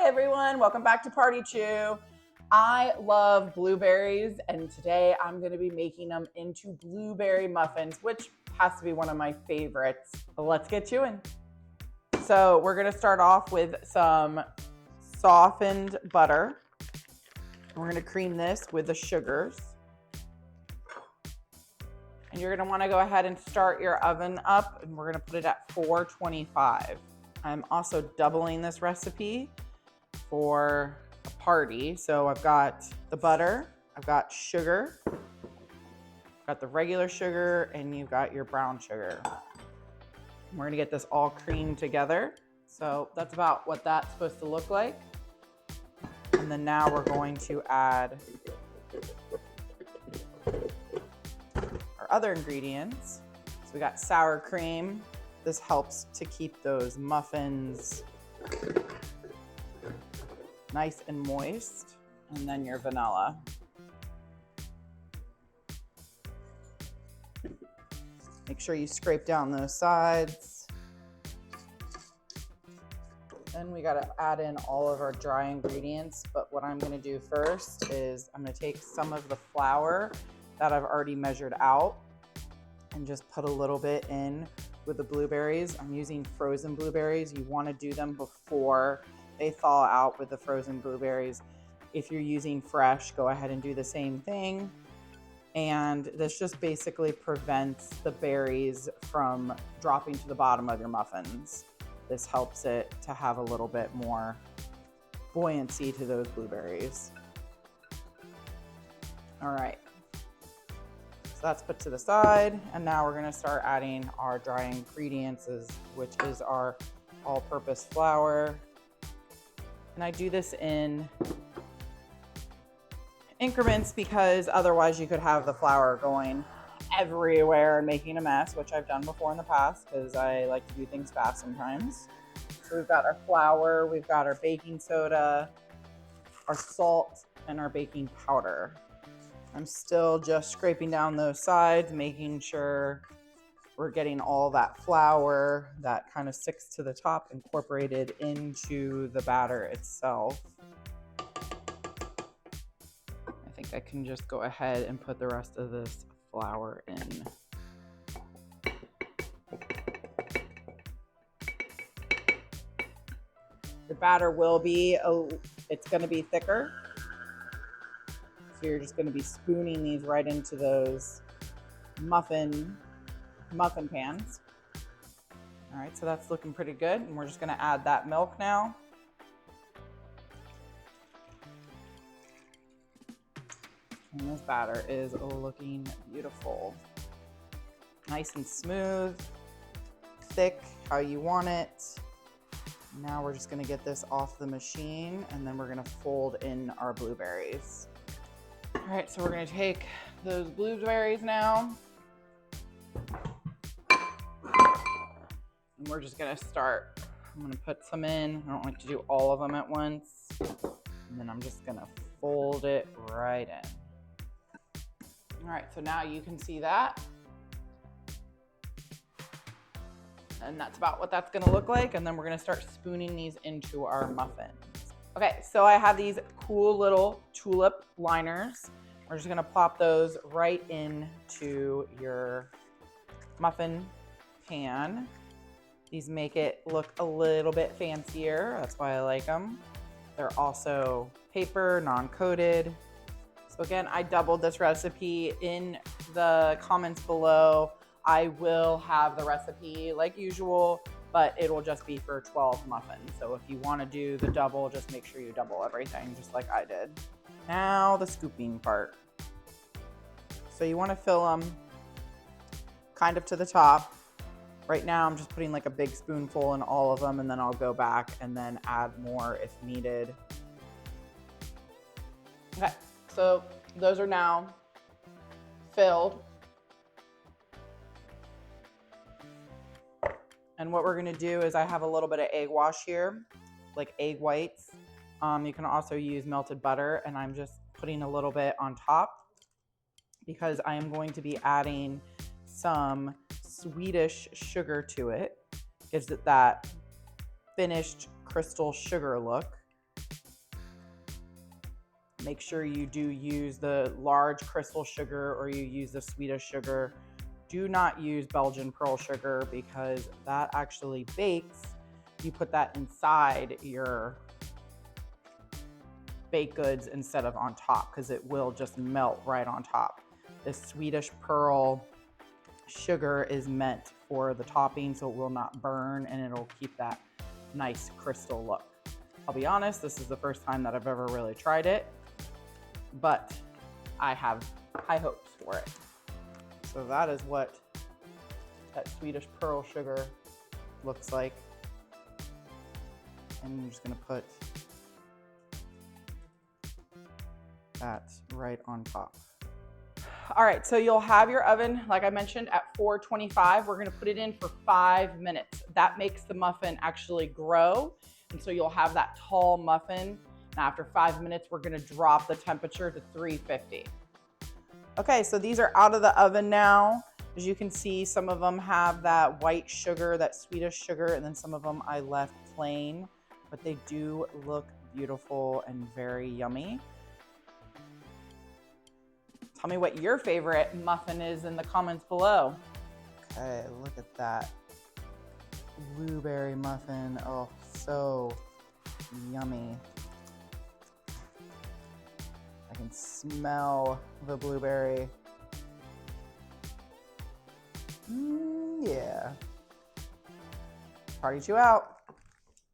Hi everyone, welcome back to Party Chew. I love blueberries and today I'm going to be making them into blueberry muffins, which has to be one of my favorites. But let's get chewing. So we're going to start off with some softened butter. We're going to cream this with the sugars. And you're going to want to go ahead and start your oven up, and we're going to put it at 425. I'm also doubling this recipe for a party. So I've got the butter, I've got sugar, I've got the regular sugar, and you've got your brown sugar. And we're gonna get this all creamed together. So that's about what that's supposed to look like. And then now we're going to add our other ingredients. So we got sour cream. This helps to keep those muffins nice and moist. And then your vanilla. Make sure you scrape down those sides. Then we gotta add in all of our dry ingredients. But what I'm gonna do first is I'm gonna take some of the flour that I've already measured out and just put a little bit in with the blueberries. I'm using frozen blueberries. You wanna do them before they thaw out with the frozen blueberries. If you're using fresh, go ahead and do the same thing. And this just basically prevents the berries from dropping to the bottom of your muffins. This helps it to have a little bit more buoyancy to those blueberries. All right. So that's put to the side. And now we're gonna start adding our dry ingredients, which is our all-purpose flour. And I do this in increments because otherwise you could have the flour going everywhere and making a mess, which I've done before in the past because I like to do things fast sometimes. So we've got our flour, we've got our baking soda, our salt, and our baking powder. I'm still just scraping down those sides, making sure we're getting all that flour that kind of sticks to the top incorporated into the batter itself. I think I can just go ahead and put the rest of this flour in. The batter will be, it's gonna be thicker. So you're just gonna be spooning these right into those muffin pans. All right, so that's looking pretty good. And we're just gonna add that milk now. And this batter is looking beautiful. Nice and smooth, thick, how you want it. Now we're just gonna get this off the machine and then we're gonna fold in our blueberries. All right, so we're gonna take those blueberries now. And we're just gonna start. I'm gonna put some in. I don't like to do all of them at once. And then I'm just gonna fold it right in. All right, so now you can see that. And that's about what that's gonna look like. And then we're gonna start spooning these into our muffins. Okay, so I have these cool little tulip liners. We're just gonna plop those right into your muffin pan. These make it look a little bit fancier. That's why I like them. They're also paper, non-coated. So again, I doubled this recipe. In the comments below, I will have the recipe like usual, but it will just be for 12 muffins. So if you want to do the double, just make sure you double everything, just like I did. Now the scooping part. So you want to fill them kind of to the top. Right now I'm just putting like a big spoonful in all of them, and then I'll go back and then add more if needed. Okay, so those are now filled. And what we're gonna do is I have a little bit of egg wash here, like egg whites. You can also use melted butter, and I'm just putting a little bit on top because I am going to be adding some Swedish sugar to it. Gives it that finished crystal sugar look. Make sure you do use the large crystal sugar or you use the Swedish sugar. Do not use Belgian pearl sugar because that actually bakes. You put that inside your baked goods instead of on top because it will just melt right on top. This Swedish pearl sugar is meant for the topping so it will not burn and it'll keep that nice crystal look. I'll be honest, this is the first time that I've ever really tried it, but I have high hopes for it. So that is what that Swedish pearl sugar looks like. And I'm just gonna put that right on top. All right, so you'll have your oven, like I mentioned, at 425. We're gonna put it in for 5 minutes. That makes the muffin actually grow. And so you'll have that tall muffin. And after 5 minutes, we're gonna drop the temperature to 350. Okay, so these are out of the oven now. As you can see, some of them have that white sugar, that Swedish sugar, and then some of them I left plain, but they do look beautiful and very yummy. Tell me what your favorite muffin is in the comments below. Okay, look at that blueberry muffin. Oh, so yummy. I can smell the blueberry. Yeah. Party chew out.